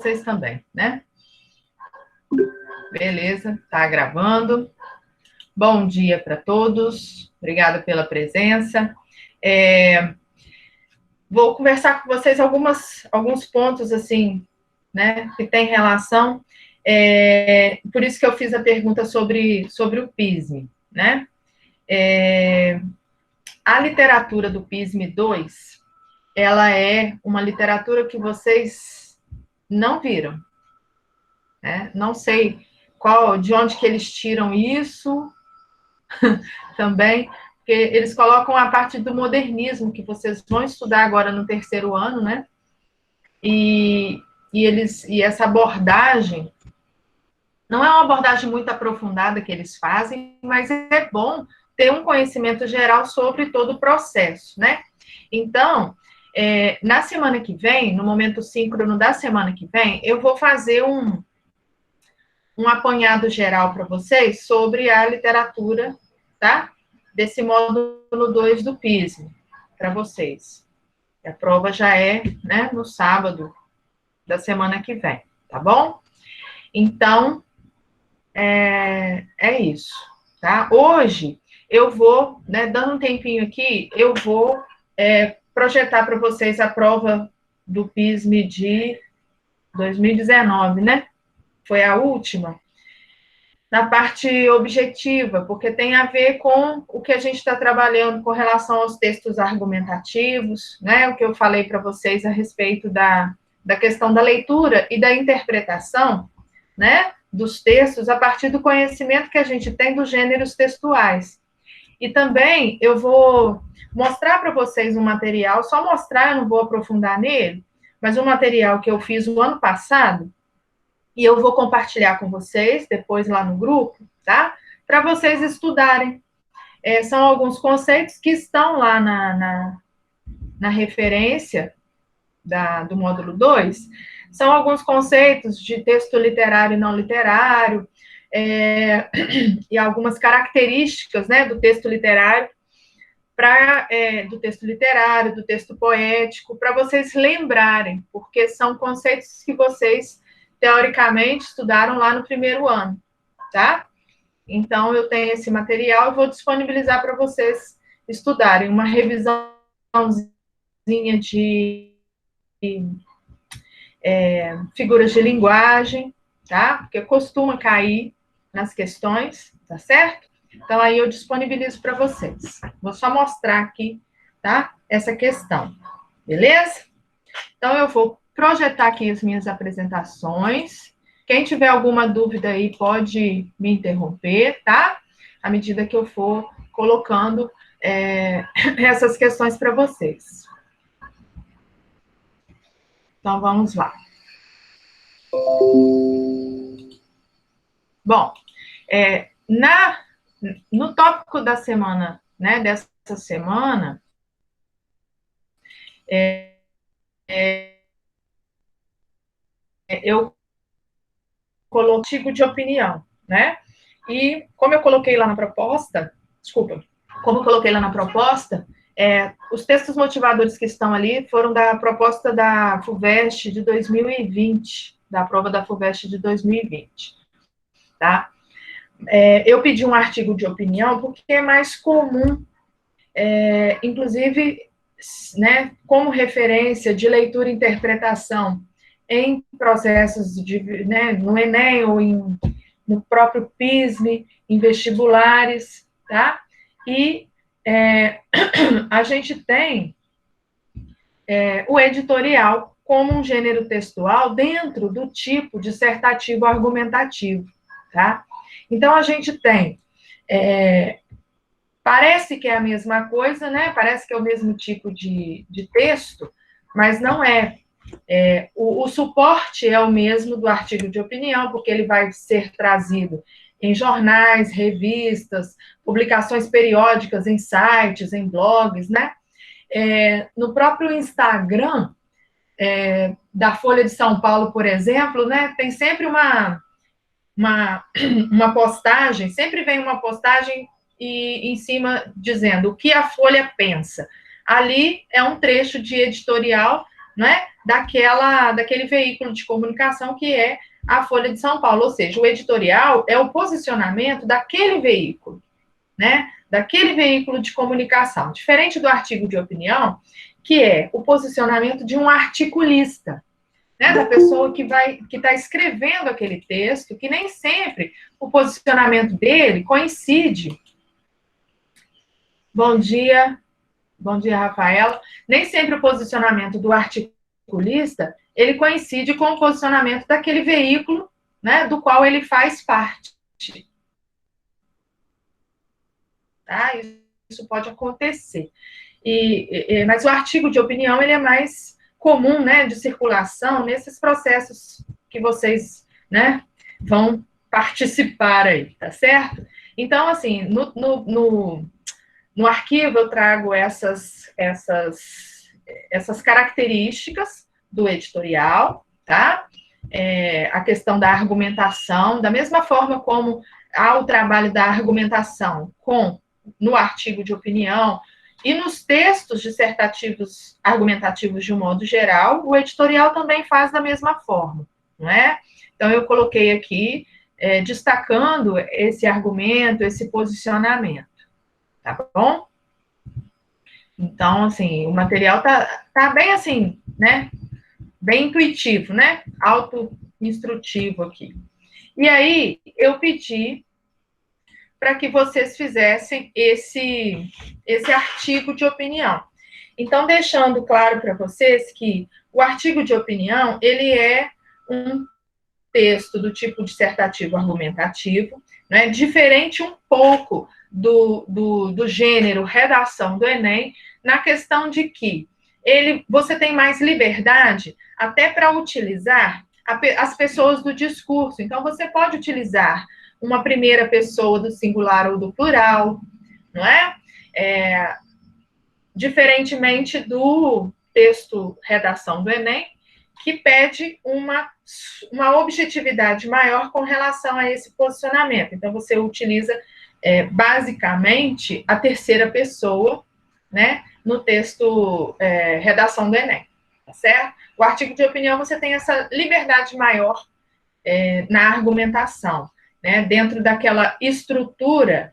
vocês também, né? Beleza, tá gravando. Bom dia para todos, obrigada pela presença. Vou conversar com vocês alguns pontos, assim, né, que tem relação, por isso que eu fiz a pergunta sobre o PISM, né? A literatura do PISM 2, ela é uma literatura que vocês não viram, né? Não sei de onde que eles tiram isso também, porque eles colocam a parte do modernismo, que vocês vão estudar agora no terceiro ano, né? E essa abordagem não é uma abordagem muito aprofundada que eles fazem, mas é bom ter um conhecimento geral sobre todo o processo, né? Então, na semana que vem, no momento síncrono da semana que vem, eu vou fazer um apanhado geral para vocês sobre a literatura, tá? Desse módulo 2 do PISM, para vocês. A prova já é, né, no sábado da semana que vem, tá bom? Então, é isso, tá? Hoje, eu vou, né, dando um tempinho aqui, eu vou projetar para vocês a prova do PISM de 2019, né? Foi a última. Na parte objetiva, porque tem a ver com o que a gente está trabalhando com relação aos textos argumentativos, né? O que eu falei para vocês a respeito da questão da leitura e da interpretação, né? Dos textos a partir do conhecimento que a gente tem dos gêneros textuais. E também eu vou mostrar para vocês um material, só mostrar, eu não vou aprofundar nele, mas um material que eu fiz no ano passado, e eu vou compartilhar com vocês depois lá no grupo, tá? Para vocês estudarem. São alguns conceitos que estão lá na referência do módulo 2. São alguns conceitos de texto literário e não literário, e algumas características, né, do texto literário, do texto literário, do texto poético, para vocês lembrarem, porque são conceitos que vocês teoricamente, estudaram lá no primeiro ano, tá? Então, eu tenho esse material e vou disponibilizar para vocês estudarem. Uma revisãozinha de figuras de linguagem, tá? Porque costuma cair nas questões, tá certo? Então, aí eu disponibilizo para vocês. Vou só mostrar aqui, tá? Essa questão, beleza? Então, eu vou projetar aqui as minhas apresentações. Quem tiver alguma dúvida aí pode me interromper, tá? À medida que eu for colocando essas questões para vocês. Então, vamos lá. Bom, no tópico da semana, né, dessa semana, eu coloquei artigo de opinião, né? E como eu coloquei lá na proposta, os textos motivadores que estão ali foram da proposta da FUVEST de 2020, da prova da FUVEST de 2020, tá? Eu pedi um artigo de opinião porque é mais comum, inclusive, né, como referência de leitura e interpretação em processos né, no Enem ou no próprio PISM, em vestibulares, tá? E a gente tem o editorial como um gênero textual dentro do tipo dissertativo argumentativo, tá? Então, a gente tem, parece que é a mesma coisa, né? Parece que é o mesmo tipo de texto, mas não é. O suporte é o mesmo do artigo de opinião, porque ele vai ser trazido em jornais, revistas, publicações periódicas, em sites, em blogs, né? No próprio Instagram da Folha de São Paulo, por exemplo, né? Tem sempre uma postagem, sempre vem uma postagem e em cima dizendo o que a Folha pensa. Ali é um trecho de editorial, né, daquele veículo de comunicação que é a Folha de São Paulo, ou seja, o editorial é o posicionamento daquele veículo, né, daquele veículo de comunicação, diferente do artigo de opinião, que é o posicionamento de um articulista, né, da pessoa que está escrevendo aquele texto, que nem sempre o posicionamento dele coincide. Bom dia, Rafaela. Nem sempre o posicionamento do articulista ele coincide com o posicionamento daquele veículo, né, do qual ele faz parte. Tá? Isso pode acontecer. Mas o artigo de opinião ele é mais comum, né, de circulação nesses processos que vocês, né, vão participar aí, tá certo? Então, assim, no arquivo eu trago essas características do editorial, tá? A questão da argumentação, da mesma forma como há o trabalho da argumentação no artigo de opinião e nos textos dissertativos argumentativos de um modo geral, o editorial também faz da mesma forma, não é? Então, eu coloquei aqui, destacando esse argumento, esse posicionamento, tá bom? Então, assim, o material tá bem assim, né? Bem intuitivo, né? Auto-instrutivo aqui. E aí, eu pedi para que vocês fizessem esse artigo de opinião. Então, deixando claro para vocês que o artigo de opinião, ele é um texto do tipo dissertativo argumentativo, né? Diferente um pouco do gênero redação do Enem, na questão de que você tem mais liberdade até para utilizar as pessoas do discurso. Então, você pode utilizar uma primeira pessoa do singular ou do plural, não é? Diferentemente do texto redação do Enem, que pede uma objetividade maior com relação a esse posicionamento. Então, você utiliza, basicamente, a terceira pessoa, né, no texto redação do Enem, tá certo? O artigo de opinião, você tem essa liberdade maior na argumentação, né, dentro daquela estrutura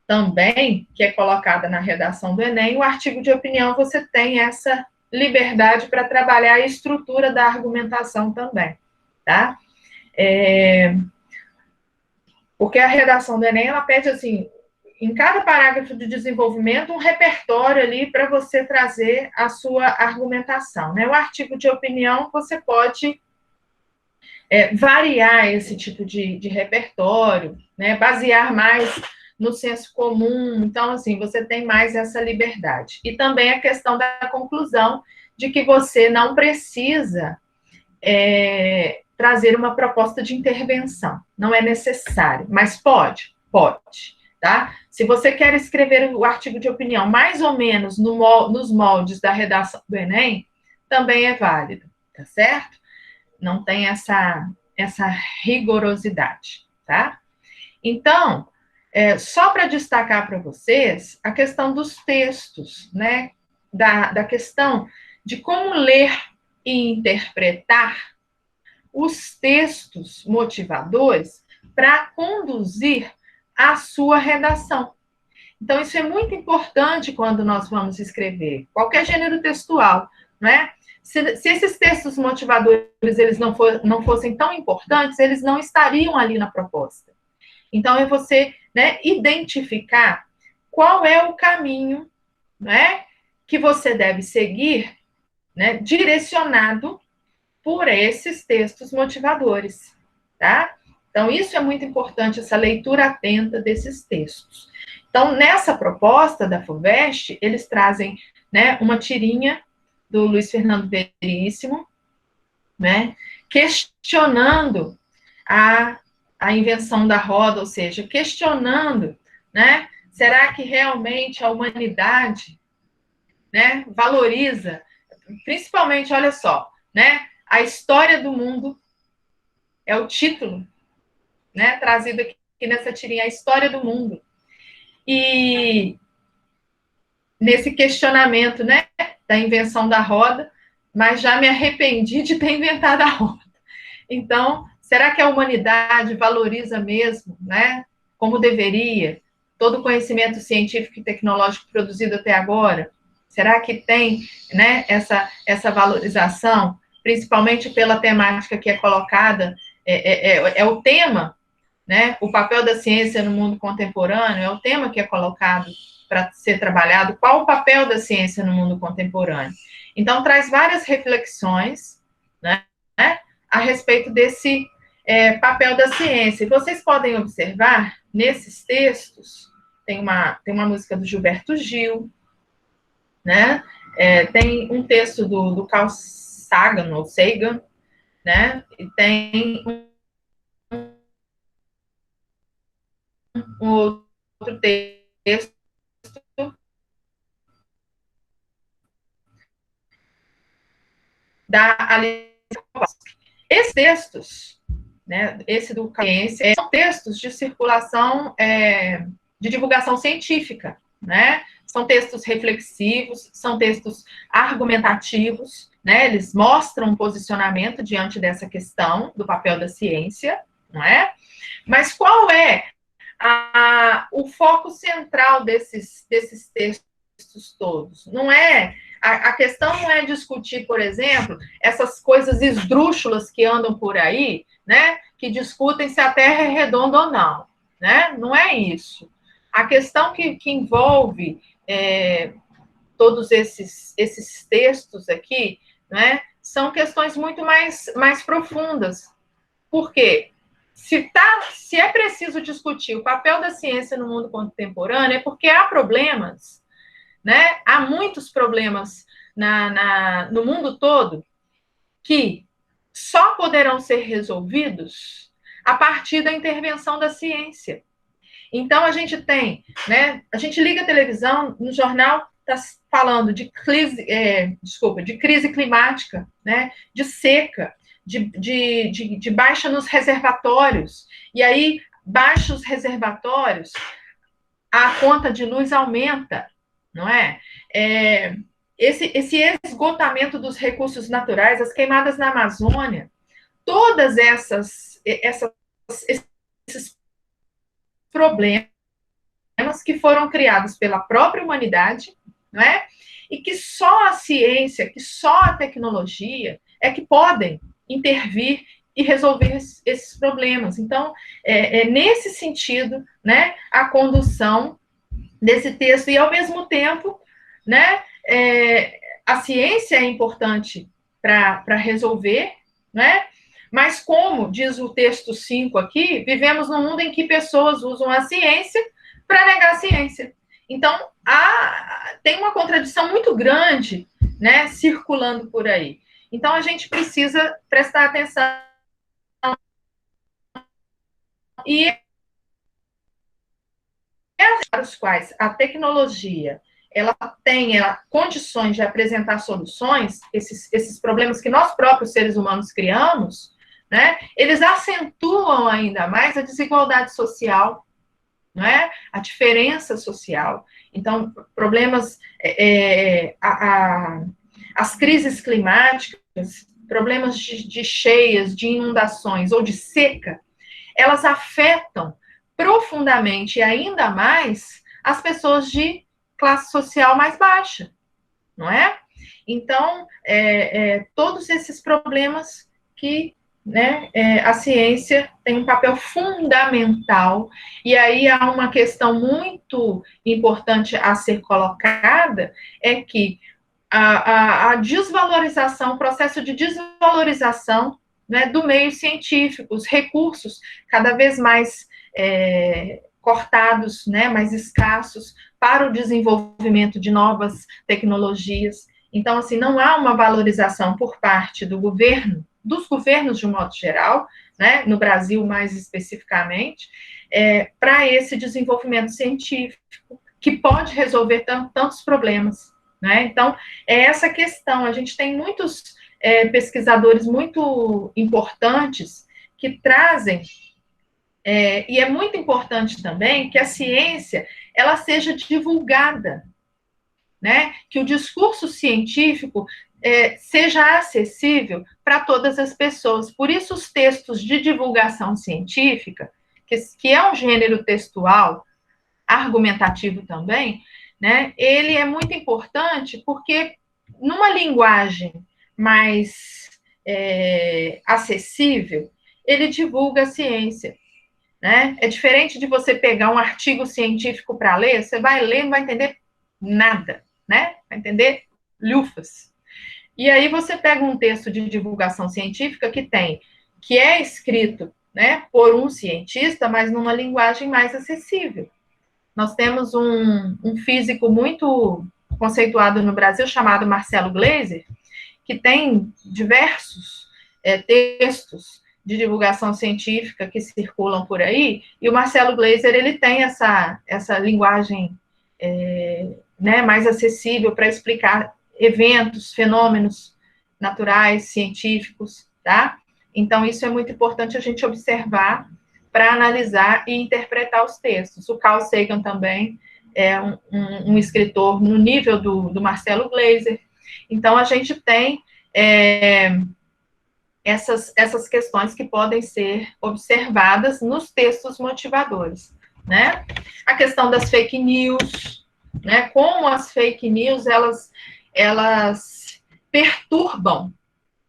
também que é colocada na redação do Enem, o artigo de opinião você tem essa liberdade para trabalhar a estrutura da argumentação também, tá? Porque a redação do Enem, ela pede, assim, em cada parágrafo de desenvolvimento, um repertório ali para você trazer a sua argumentação, né? O artigo de opinião, você pode variar esse tipo de repertório, né? Basear mais no senso comum. Então, assim, você tem mais essa liberdade. E também a questão da conclusão de que você não precisa trazer uma proposta de intervenção. Não é necessário, mas pode, tá? Se você quer escrever o artigo de opinião mais ou menos nos moldes da redação do Enem, também é válido, tá certo? Não tem essa rigorosidade, tá? Então, só para destacar para vocês a questão dos textos, né? Da questão de como ler e interpretar os textos motivadores para conduzir a sua redação. Então, isso é muito importante quando nós vamos escrever qualquer gênero textual, né? Se esses textos motivadores eles não fossem tão importantes, eles não estariam ali na proposta. Então, é você, né, identificar qual é o caminho, né, que você deve seguir, né, direcionado por esses textos motivadores, tá? Então, isso é muito importante, essa leitura atenta desses textos. Então, nessa proposta da FUVEST, eles trazem, né, uma tirinha do Luiz Fernando Veríssimo, né, questionando a invenção da roda, ou seja, questionando, né, será que realmente a humanidade, né, valoriza, principalmente, olha só, né, a história do mundo é o título, né, trazido aqui nessa tirinha, a história do mundo. E nesse questionamento, né, da invenção da roda, mas já me arrependi de ter inventado a roda. Então, será que a humanidade valoriza mesmo, né, como deveria, todo o conhecimento científico e tecnológico produzido até agora? Será que tem, né, essa valorização, principalmente pela temática que é colocada, é o tema, né, o papel da ciência no mundo contemporâneo, é o tema que é colocado para ser trabalhado, qual o papel da ciência no mundo contemporâneo? Então, traz várias reflexões, né, a respeito desse papel da ciência. E vocês podem observar, nesses textos, tem uma música do Gilberto Gil, né? Tem um texto do Carl Sagan, ou Sagan, né? E tem um outro texto da Alice Kowalski. Esses textos, né, esse do Ciência, são textos de circulação, de divulgação científica, né? São textos reflexivos, são textos argumentativos, né? Eles mostram um posicionamento diante dessa questão do papel da ciência, não é? Mas qual é o foco central desses textos todos? Não é a questão não é discutir, por exemplo, essas coisas esdrúxulas que andam por aí, né? Que discutem se a Terra é redonda ou não, né? Não é isso. A questão que envolve todos esses textos aqui, né? São questões muito mais profundas. Por quê? Se é preciso discutir o papel da ciência no mundo contemporâneo, é porque há problemas, né? Há muitos problemas no mundo todo que só poderão ser resolvidos a partir da intervenção da ciência. Então, a gente tem, né? A gente liga a televisão, no jornal está falando de crise climática, né? De seca, de baixa nos reservatórios. E aí, baixa os reservatórios, a conta de luz aumenta, não é? Esse esgotamento dos recursos naturais, as queimadas na Amazônia, todas esses problemas que foram criados pela própria humanidade, não é? E que só a ciência, que só a tecnologia é que podem intervir e resolver esses problemas. Então, nesse sentido, né, a condução desse texto, e ao mesmo tempo, né, a ciência é importante para resolver, né? Mas como diz o texto 5 aqui, vivemos num mundo em que pessoas usam a ciência para negar a ciência. Então, tem uma contradição muito grande, né, circulando por aí. Então, a gente precisa prestar atenção e para os quais a tecnologia ela tem condições de apresentar soluções, esses problemas que nós próprios seres humanos criamos, né, eles acentuam ainda mais a desigualdade social, não é? A diferença social. Então, problemas, as crises climáticas, problemas de cheias, de inundações ou de seca, elas afetam profundamente e ainda mais as pessoas de classe social mais baixa, não é? Então, todos esses problemas que, né, a ciência tem um papel fundamental, e aí há uma questão muito importante a ser colocada, é que a desvalorização, o processo de desvalorização, né, do meio científico, os recursos cada vez mais cortados, né, mais escassos para o desenvolvimento de novas tecnologias. Então, assim, não há uma valorização por parte do governo, dos governos de um modo geral, né, no Brasil mais especificamente, para esse desenvolvimento científico, que pode resolver tantos problemas, né? Então, é essa questão. A gente tem muitos pesquisadores muito importantes que trazem, e é muito importante também que a ciência ela seja divulgada, né? Que o discurso científico seja acessível para todas as pessoas. Por isso, os textos de divulgação científica, que é um gênero textual, argumentativo também, né, ele é muito importante porque, numa linguagem mais acessível, ele divulga a ciência. Né? É diferente de você pegar um artigo científico para ler, você vai ler e não vai entender nada, né? Vai entender lufas. E aí você pega um texto de divulgação científica que é escrito, né, por um cientista, mas numa linguagem mais acessível. Nós temos um físico muito conceituado no Brasil, chamado Marcelo Gleiser, que tem diversos textos de divulgação científica que circulam por aí, e o Marcelo Gleiser, ele tem essa linguagem né, mais acessível para explicar eventos, fenômenos naturais, científicos, tá? Então, isso é muito importante a gente observar para analisar e interpretar os textos. O Carl Sagan também é um escritor no nível do Marcelo Gleiser. Então, a gente tem essas questões que podem ser observadas nos textos motivadores, né? A questão das fake news, né? Como as fake news, elas perturbam,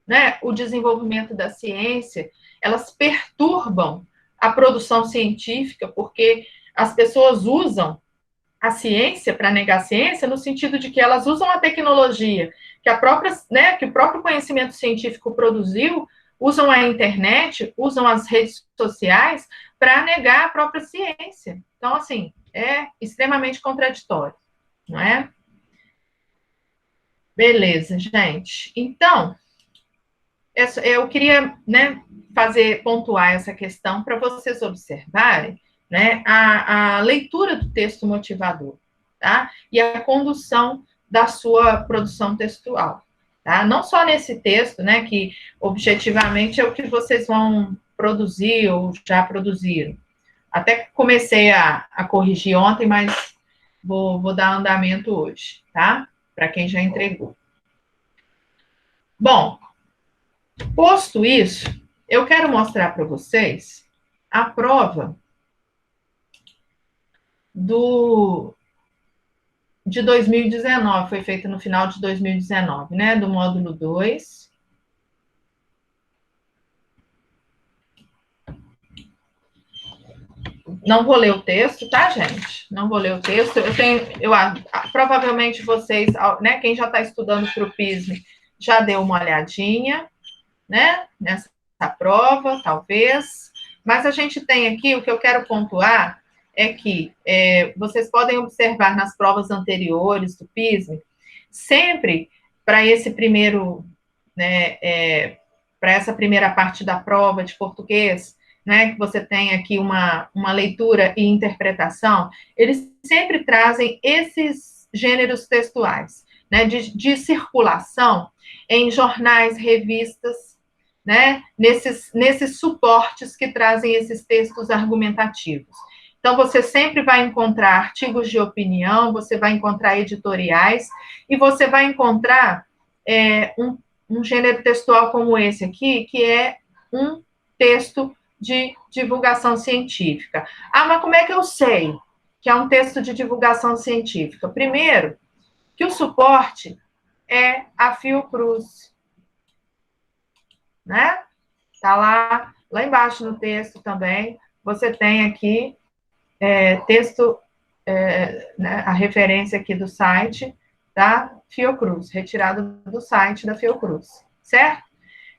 né, o desenvolvimento da ciência, elas perturbam a produção científica, porque as pessoas usam a ciência para negar a ciência, no sentido de que elas usam a tecnologia que que o próprio conhecimento científico produziu, usam a internet, usam as redes sociais para negar a própria ciência. Então, assim, é extremamente contraditório, não é? Beleza, gente. Então, eu queria, né, pontuar essa questão para vocês observarem, né, a leitura do texto motivador, tá? E a condução da sua produção textual, tá? Não só nesse texto, né, que objetivamente é o que vocês vão produzir ou já produziram. Até comecei a corrigir ontem, mas vou dar andamento hoje, tá? Para quem já entregou. Bom, posto isso, eu quero mostrar para vocês a prova de 2019, foi feita no final de 2019, né, do módulo 2. Não vou ler o texto, tá, gente? Não vou ler o texto. Provavelmente vocês, né, quem já está estudando para o PISM, já deu uma olhadinha, né, nessa prova, talvez. Mas a gente tem aqui, o que eu quero pontuar é que vocês podem observar nas provas anteriores do PISM, sempre para esse primeiro, né, para essa primeira parte da prova de português, né, que você tem aqui uma leitura e interpretação, eles sempre trazem esses gêneros textuais, né, de circulação em jornais, revistas, né, nesses suportes que trazem esses textos argumentativos. Então, você sempre vai encontrar artigos de opinião, você vai encontrar editoriais, e você vai encontrar um gênero textual como esse aqui, que é um texto de divulgação científica. Ah, mas como é que eu sei que é um texto de divulgação científica? Primeiro, que o suporte é a Fiocruz, né? Tá lá embaixo no texto também, você tem aqui texto, né, a referência aqui do site da Fiocruz, retirado do site da Fiocruz, certo?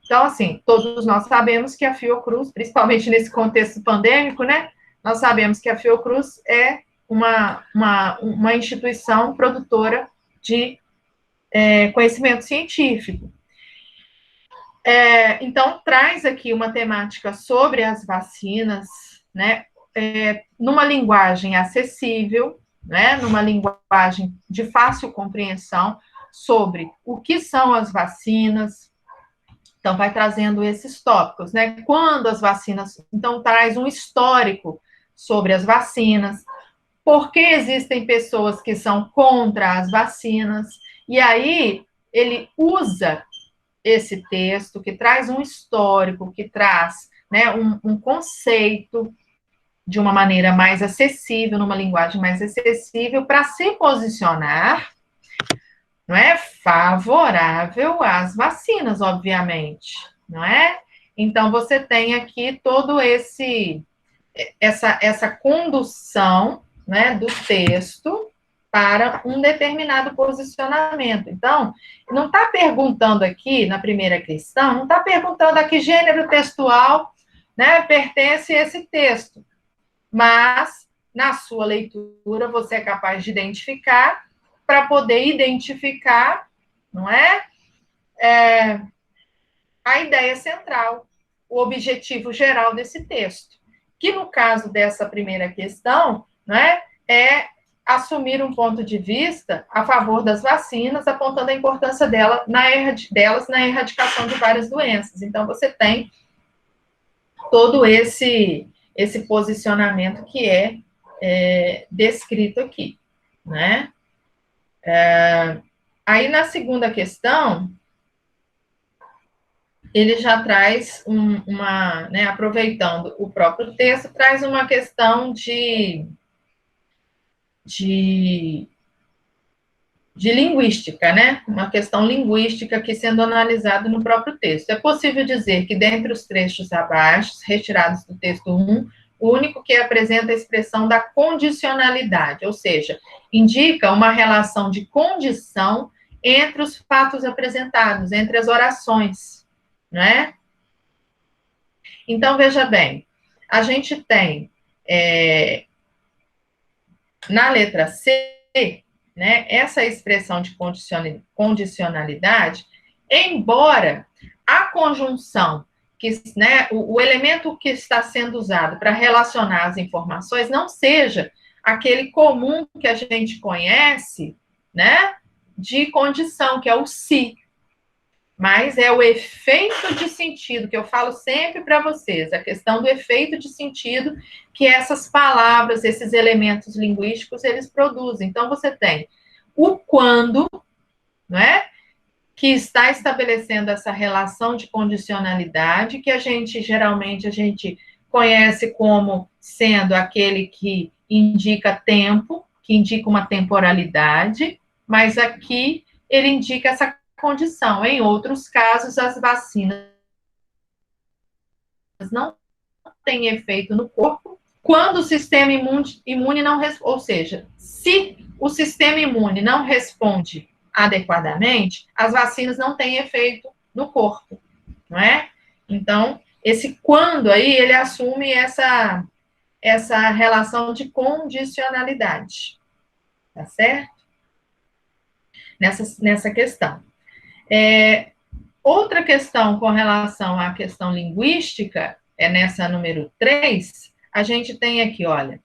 Então, assim, todos nós sabemos que a Fiocruz, principalmente nesse contexto pandêmico, né, nós sabemos que a Fiocruz é uma instituição produtora de conhecimento científico. Então, traz aqui uma temática sobre as vacinas, né, numa linguagem acessível, né, numa linguagem de fácil compreensão, sobre o que são as vacinas. Então, vai trazendo esses tópicos, né? Quando as vacinas... Então, traz um histórico sobre as vacinas, por que existem pessoas que são contra as vacinas, e aí ele usa esse texto, que traz um histórico, que traz, né, um conceito de uma maneira mais acessível, numa linguagem mais acessível, para se posicionar, não é, favorável às vacinas, obviamente, não é? Então, você tem aqui todo essa condução, né, do texto para um determinado posicionamento. Então, não está perguntando aqui, na primeira questão, não está perguntando a que gênero textual, né, pertence esse texto, mas, na sua leitura, você é capaz de identificar, para poder identificar, não é, a ideia central, o objetivo geral desse texto, que no caso dessa primeira questão, né, é assumir um ponto de vista a favor das vacinas, apontando a importância delas na erradicação de várias doenças. Então, você tem todo esse posicionamento que é descrito aqui, né? Aí, na segunda questão, ele já traz né, aproveitando o próprio texto, traz uma questão de linguística, né? Uma questão linguística aqui sendo analisada no próprio texto. É possível dizer que, dentre os trechos abaixo, retirados do texto 1, o único que apresenta a expressão da condicionalidade, ou seja, indica uma relação de condição entre os fatos apresentados, entre as orações, né? Então, veja bem, a gente tem, na letra C, né, essa expressão de condicionalidade, embora a conjunção, né, o elemento que está sendo usado para relacionar as informações não seja aquele comum que a gente conhece, né, de condição, que é o se. Mas é o efeito de sentido, que eu falo sempre para vocês, a questão do efeito de sentido que essas palavras, esses elementos linguísticos, eles produzem. Então, você tem o quando, não é? Que está estabelecendo essa relação de condicionalidade, que geralmente, a gente conhece como sendo aquele que indica tempo, que indica uma temporalidade, mas aqui ele indica essa condição. Em outros casos, as vacinas não têm efeito no corpo quando o sistema imune não responde, ou seja, se o sistema imune não responde adequadamente, as vacinas não têm efeito no corpo, não é? Então, esse quando aí, ele assume essa relação de condicionalidade, tá certo? Nessa questão. Outra questão com relação à questão linguística, nessa número 3, a gente tem aqui, olha,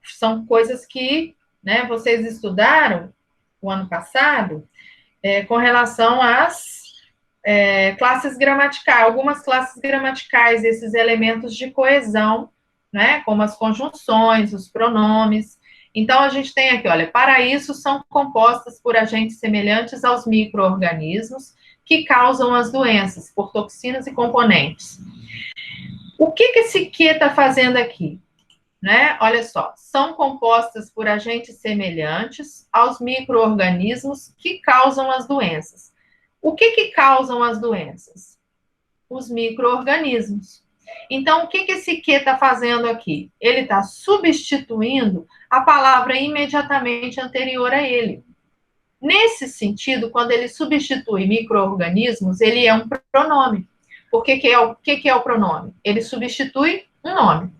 são coisas que, né, vocês estudaram o ano passado, com relação às classes gramaticais, algumas classes gramaticais, esses elementos de coesão, né, como as conjunções, os pronomes. Então, a gente tem aqui, olha, para isso são compostas por agentes semelhantes aos micro-organismos que causam as doenças, por toxinas e componentes. O que esse que está fazendo aqui? Né? Olha só, são compostas por agentes semelhantes aos micro-organismos que causam as doenças. O que causam as doenças? Os micro-organismos. Então, o que esse que está fazendo aqui? Ele está substituindo a palavra imediatamente anterior a ele. Nesse sentido, quando ele substitui micro-organismos, ele é um pronome. O que é o pronome? Ele substitui um nome.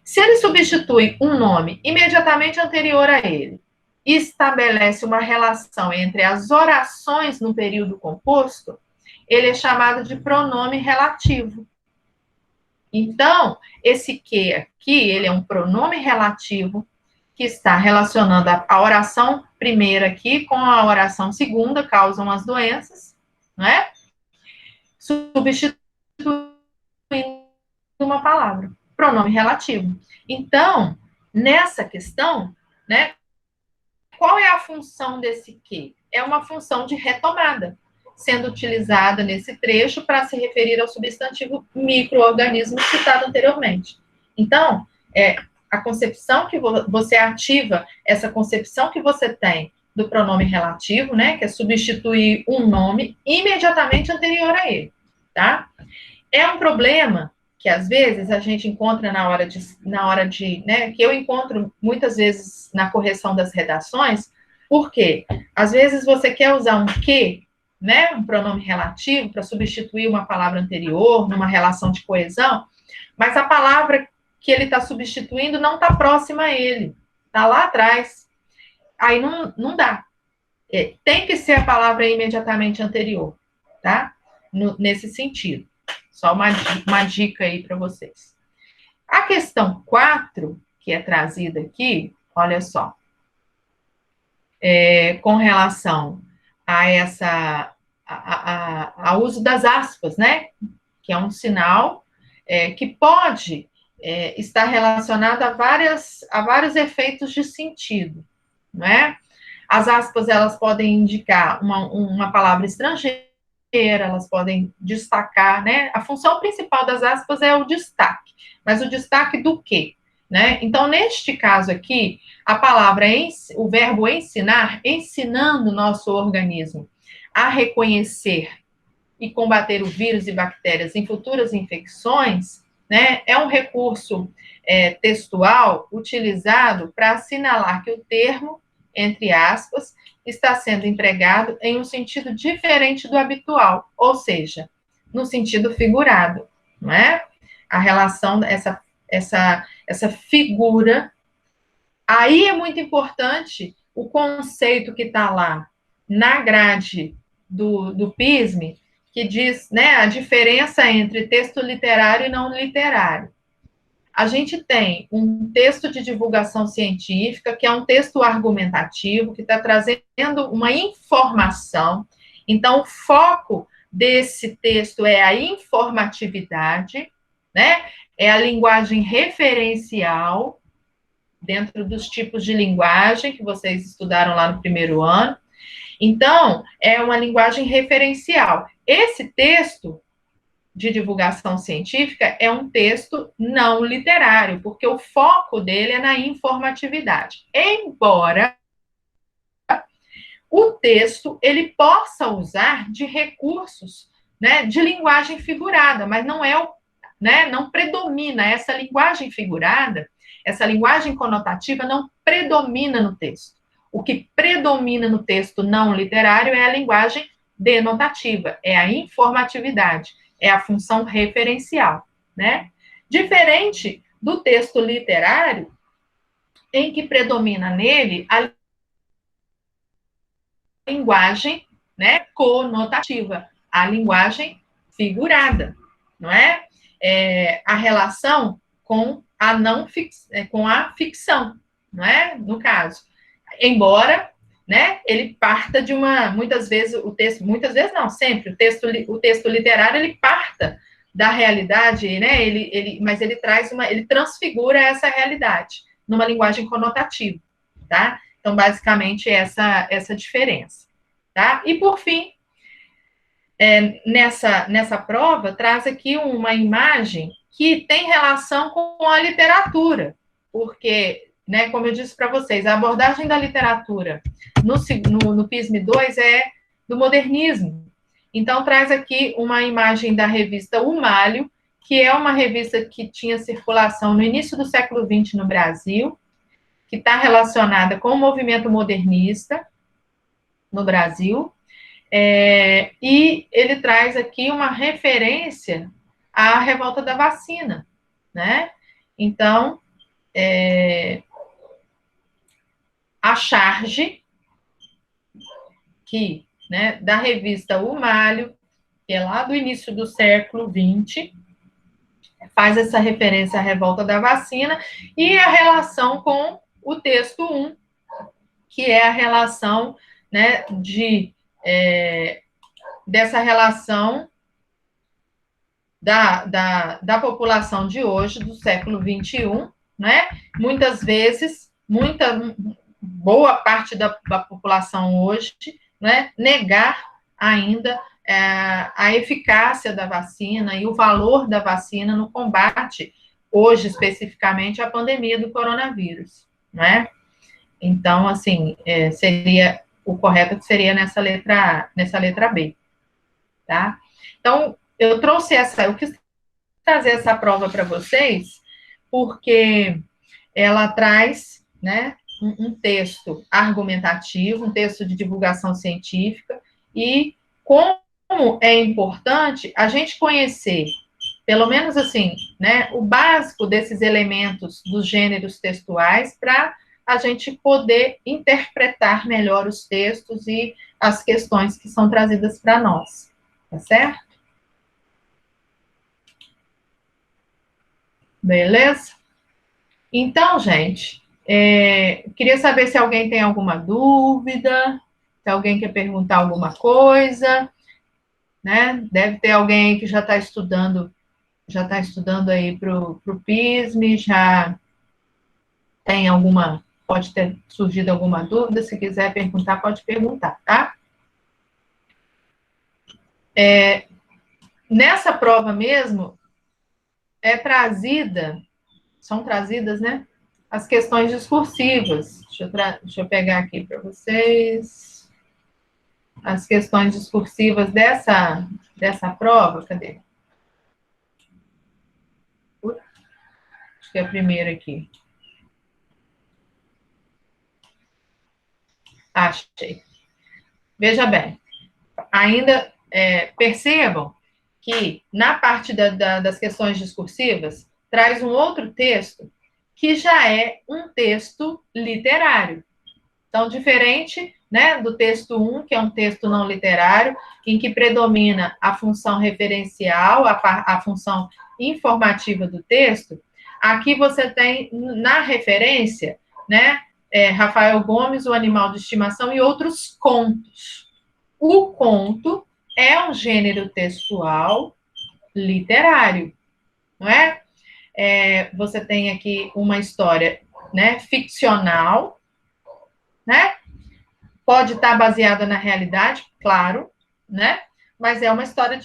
Se ele substitui um nome imediatamente anterior a ele e estabelece uma relação entre as orações no período composto, ele é chamado de pronome relativo. Então, esse que aqui, ele é um pronome relativo que está relacionando a oração primeira aqui com a oração segunda, causam as doenças, não é? Substituindo uma palavra, pronome relativo. Então, nessa questão, né, qual é a função desse que? é uma função de retomada, sendo utilizada nesse trecho para se referir ao substantivo micro-organismo citado anteriormente. Então, a concepção que você ativa, essa concepção que você tem do pronome relativo, né, que é substituir um nome imediatamente anterior a ele, tá? É um problema que às vezes a gente encontra na hora de, né, que eu encontro muitas vezes na correção das redações, porque às vezes você quer usar um que, né, um pronome relativo para substituir uma palavra anterior numa relação de coesão, mas a palavra que ele está substituindo não está próxima a ele, está lá atrás. Aí não dá. Tem que ser a palavra imediatamente anterior, tá? Nesse sentido. Só uma dica aí para vocês. A questão 4, que é trazida aqui, olha só, com relação a essa, ao uso das aspas, né? Que é um sinal que pode estar relacionado a vários efeitos de sentido, não é? As aspas, elas podem indicar uma palavra estrangeira, elas podem destacar, né? A função principal das aspas é o destaque, mas o destaque do quê? Né? Então, neste caso aqui, a palavra, o verbo ensinar, ensinando o nosso organismo a reconhecer e combater o vírus e bactérias em futuras infecções, né? É um recurso textual utilizado para assinalar que o termo, entre aspas, está sendo empregado em um sentido diferente do habitual, ou seja, no sentido figurado, não é? A relação, essa figura. Aí é muito importante o conceito que está lá na grade do PISME, que diz, né, a diferença entre texto literário e não literário. A gente tem um texto de divulgação científica, que é um texto argumentativo, que está trazendo uma informação. Então, o foco desse texto é a informatividade, né? É a linguagem referencial, dentro dos tipos de linguagem que vocês estudaram lá no primeiro ano. Então, é uma linguagem referencial. Esse texto de divulgação científica é um texto não literário, porque o foco dele é na informatividade. Embora o texto ele possa usar de recursos, né, de linguagem figurada, mas não predomina essa linguagem figurada, essa linguagem conotativa não predomina no texto. O que predomina no texto não literário é a linguagem denotativa, é a informatividade, é a função referencial, né? Diferente do texto literário, em que predomina nele a linguagem, né, conotativa, a linguagem figurada, não é? A relação com a ficção, não é? No caso, embora, né, ele parta de muitas vezes não, sempre, o texto literário, ele parta da realidade, né, mas ele transfigura essa realidade numa linguagem conotativa, tá? Então, basicamente, essa diferença, tá? E, por fim, nessa prova, traz aqui uma imagem que tem relação com a literatura, porque, né, como eu disse para vocês, a abordagem da literatura no PISME 2 é do modernismo. Então, traz aqui uma imagem da revista O Malho, que é uma revista que tinha circulação no início do século XX no Brasil, que está relacionada com o movimento modernista no Brasil, e ele traz aqui uma referência à revolta da vacina, né? Então, a charge né, da revista O Malho, que é lá do início do século XX, faz essa referência à revolta da vacina e a relação com o texto 1, que é a relação, né, dessa relação da população de hoje, do século XXI, né? Muitas vezes, boa parte da população hoje né, negar ainda a eficácia da vacina e o valor da vacina no combate, hoje especificamente, à pandemia do coronavírus, né? Então, assim, seria o correto que seria nessa letra B, tá? Então, eu quis trazer essa prova para vocês, porque ela traz, né, um texto argumentativo, um texto de divulgação científica, e como é importante a gente conhecer, pelo menos assim, né, o básico desses elementos dos gêneros textuais para a gente poder interpretar melhor os textos e as questões que são trazidas para nós, tá certo? Beleza? Então, gente, queria saber se alguém tem alguma dúvida, se alguém quer perguntar alguma coisa, né? Deve ter alguém aí que já está estudando aí para o PISM, já tem pode ter surgido alguma dúvida, se quiser perguntar, pode perguntar, tá? Nessa prova mesmo, são trazidas, né, as questões discursivas. Deixa eu pegar aqui para vocês as questões discursivas dessa prova. Cadê? Acho que é a primeira aqui. Achei. Veja bem, ainda percebam que na parte das questões discursivas traz um outro texto que já é um texto literário. Então, diferente, né, do texto 1, que é um texto não literário, em que predomina a função referencial, a função informativa do texto, aqui você tem na referência, né, Rafael Gomes, O Animal de Estimação e outros contos. O conto é um gênero textual literário, não é? Você tem aqui uma história, né, ficcional, né? Pode estar baseada na realidade, claro, né? Mas é uma história,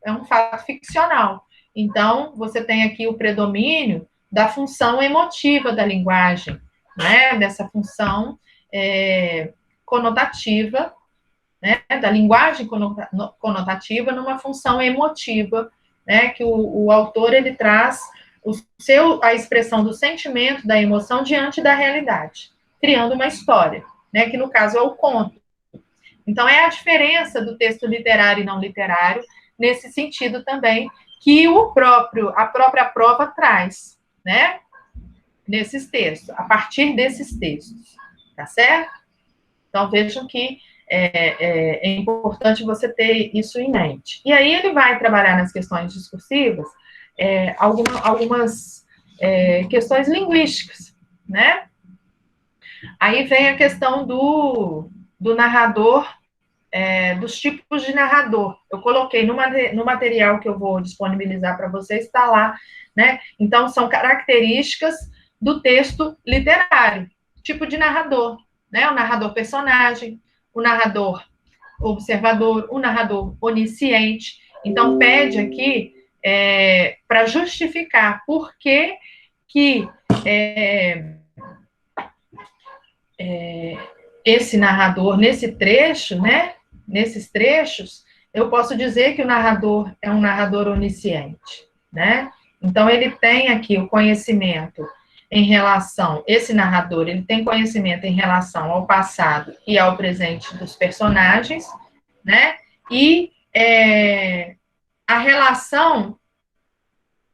é um fato ficcional. Então, você tem aqui o predomínio da função emotiva da linguagem, né? Dessa função conotativa, né? Da linguagem conotativa numa função emotiva, né? Que o autor, ele traz a expressão do sentimento, da emoção diante da realidade, criando uma história, né? Que no caso é o conto. Então, é a diferença do texto literário e não literário, nesse sentido também, que a própria prova traz, né? Nesses textos, a partir desses textos, tá certo? Então, vejam que é importante você ter isso em mente. E aí ele vai trabalhar nas questões discursivas algumas questões linguísticas, né? Aí vem a questão do narrador, dos tipos de narrador. Eu coloquei no material que eu vou disponibilizar para vocês, está lá, né? Então, são características do texto literário. Tipo de narrador, né? O narrador personagem, o narrador observador, o narrador onisciente. Então, pede aqui para justificar por que esse narrador, nesse trecho, né? Nesses trechos, eu posso dizer que o narrador é um narrador onisciente, né? Então, ele tem aqui o conhecimento esse narrador, ele tem conhecimento em relação ao passado e ao presente dos personagens, né? E a relação,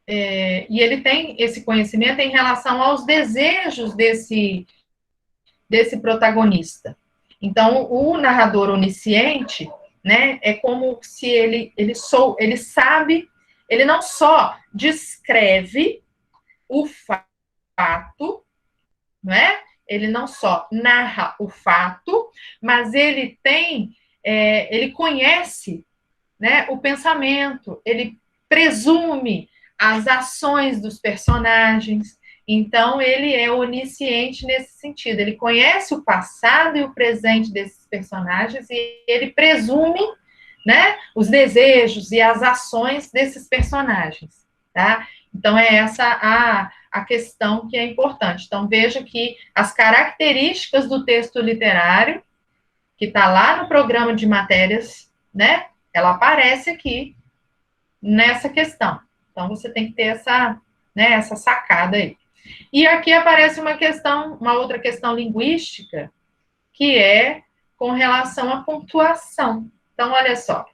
e ele tem esse conhecimento em relação aos desejos desse protagonista. Então, o narrador onisciente, né, é como se ele sabe, ele não só descreve o fato, né? Ele não só narra o fato, mas ele ele conhece, né, o pensamento, ele presume as ações dos personagens. Então, ele é onisciente nesse sentido. Ele conhece o passado e o presente desses personagens e ele presume, né, os desejos e as ações desses personagens, tá? Então, é essa a questão que é importante. Então, veja que as características do texto literário, que está lá no programa de matérias, né, ela aparece aqui nessa questão. Então, você tem que ter essa, né, essa sacada aí. E aqui aparece uma questão, uma outra questão linguística, que é com relação à pontuação. Então, olha só,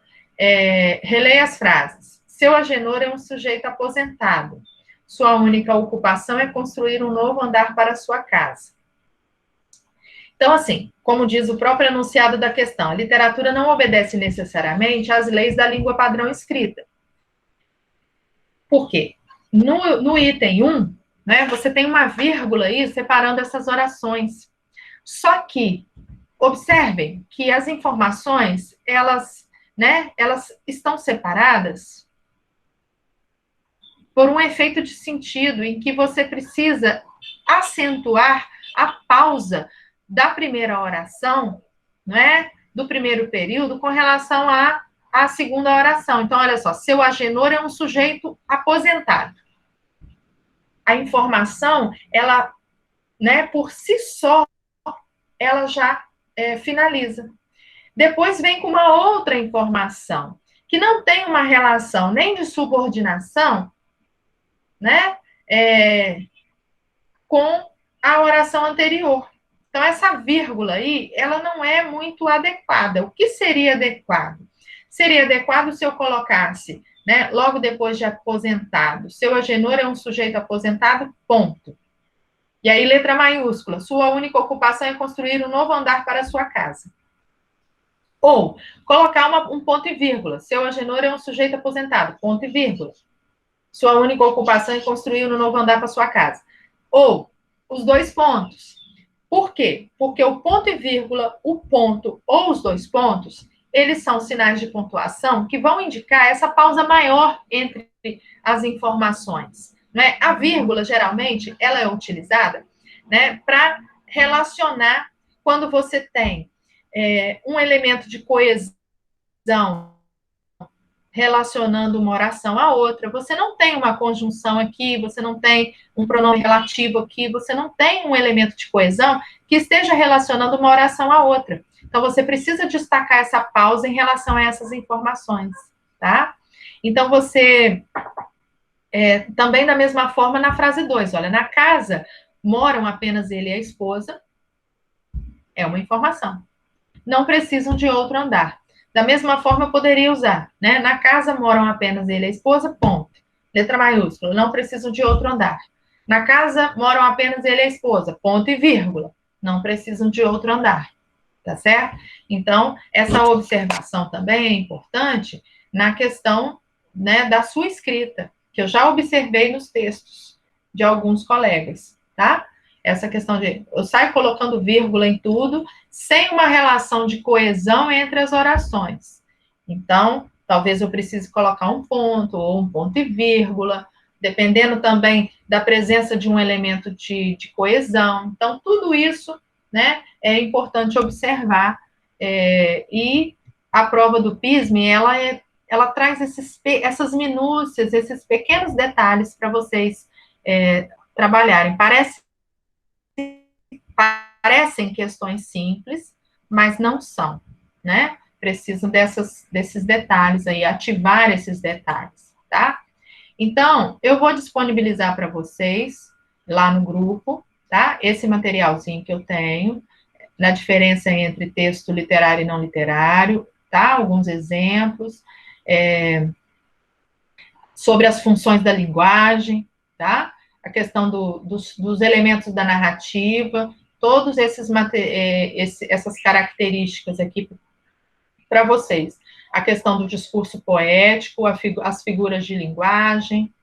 releia as frases. Seu Agenor é um sujeito aposentado. Sua única ocupação é construir um novo andar para sua casa. Então, assim, como diz o próprio enunciado da questão, a literatura não obedece necessariamente às leis da língua padrão escrita. Por quê? No item 1, né, você tem uma vírgula aí separando essas orações. Só que, observem que as informações, elas estão separadas por um efeito de sentido, em que você precisa acentuar a pausa da primeira oração, né, do primeiro período, com relação à segunda oração. Então, olha só, seu Agenor é um sujeito aposentado. A informação, ela, né, por si só, ela já finaliza. Depois vem com uma outra informação, que não tem uma relação nem de subordinação, né, com a oração anterior. Então, essa vírgula aí, ela não é muito adequada. O que seria adequado? Seria adequado se eu colocasse, né, logo depois de aposentado, seu Agenor é um sujeito aposentado, ponto. E aí, letra maiúscula, sua única ocupação é construir um novo andar para a sua casa. Ou, colocar um ponto e vírgula, seu Agenor é um sujeito aposentado, ponto e vírgula. Sua única ocupação é construir um novo andar para a sua casa. Ou, os dois pontos. Por quê? Porque o ponto e vírgula, o ponto ou os dois pontos, eles são sinais de pontuação que vão indicar essa pausa maior entre as informações. Né? A vírgula, geralmente, ela é utilizada, né, para relacionar quando você tem um elemento de coesão relacionando uma oração à outra. Você não tem uma conjunção aqui, você não tem um pronome relativo aqui, você não tem um elemento de coesão que esteja relacionando uma oração à outra. Então, você precisa destacar essa pausa em relação a essas informações, tá? Então, você... também da mesma forma na frase 2, olha, na casa moram apenas ele e a esposa, é uma informação. Não precisam de outro andar. Da mesma forma, eu poderia usar, né? Na casa moram apenas ele e a esposa, ponto. Letra maiúscula, não precisam de outro andar. Na casa moram apenas ele e a esposa, ponto e vírgula. Não precisam de outro andar, tá certo? Então, essa observação também é importante na questão, né, da sua escrita, que eu já observei nos textos de alguns colegas, tá? Essa questão de eu saio colocando vírgula em tudo, sem uma relação de coesão entre as orações. Então, talvez eu precise colocar um ponto, ou um ponto e vírgula, dependendo também da presença de um elemento de coesão. Então, tudo isso, né, é importante observar. E a prova do PISME, ela traz essas minúcias, esses pequenos detalhes para vocês trabalharem. Parecem questões simples, mas não são, né? Precisam desses detalhes aí, ativar esses detalhes, tá? Então, eu vou disponibilizar para vocês lá no grupo, tá? Esse materialzinho que eu tenho, na diferença entre texto literário e não literário, tá? Alguns exemplos, sobre as funções da linguagem, tá? A questão dos elementos da narrativa, todos essas características aqui para vocês. A questão do discurso poético, as figuras de linguagem,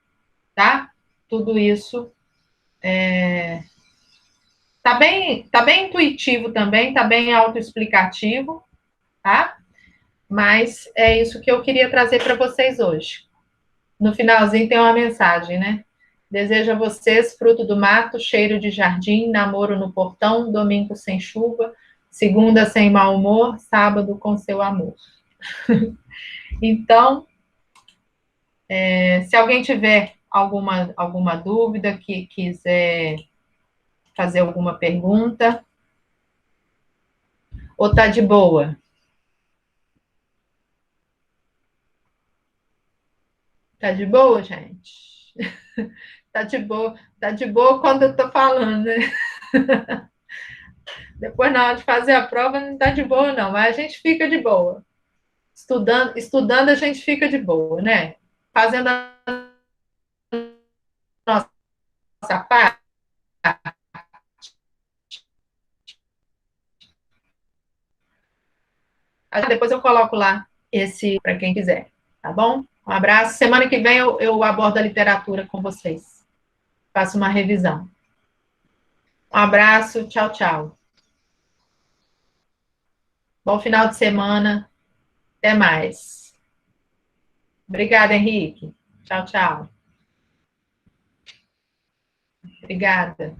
tá? Tudo isso tá bem intuitivo também, tá bem autoexplicativo, tá? Mas é isso que eu queria trazer para vocês hoje. No finalzinho tem uma mensagem, né? Desejo a vocês fruto do mato, cheiro de jardim, namoro no portão, domingo sem chuva, segunda sem mau humor, sábado com seu amor. Então, se alguém tiver alguma dúvida, que quiser fazer alguma pergunta, ou tá de boa? Tá de boa, gente? Tá de boa quando eu tô falando, né? Depois, na hora de fazer a prova, não tá de boa, não, mas a gente fica de boa. Estudando a gente fica de boa, né? Fazendo a nossa parte. Depois eu coloco lá esse para quem quiser, tá bom? Um abraço. Semana que vem eu abordo a literatura com vocês. Faço uma revisão. Um abraço. Tchau, tchau. Bom final de semana. Até mais. Obrigada, Henrique. Tchau, tchau. Obrigada.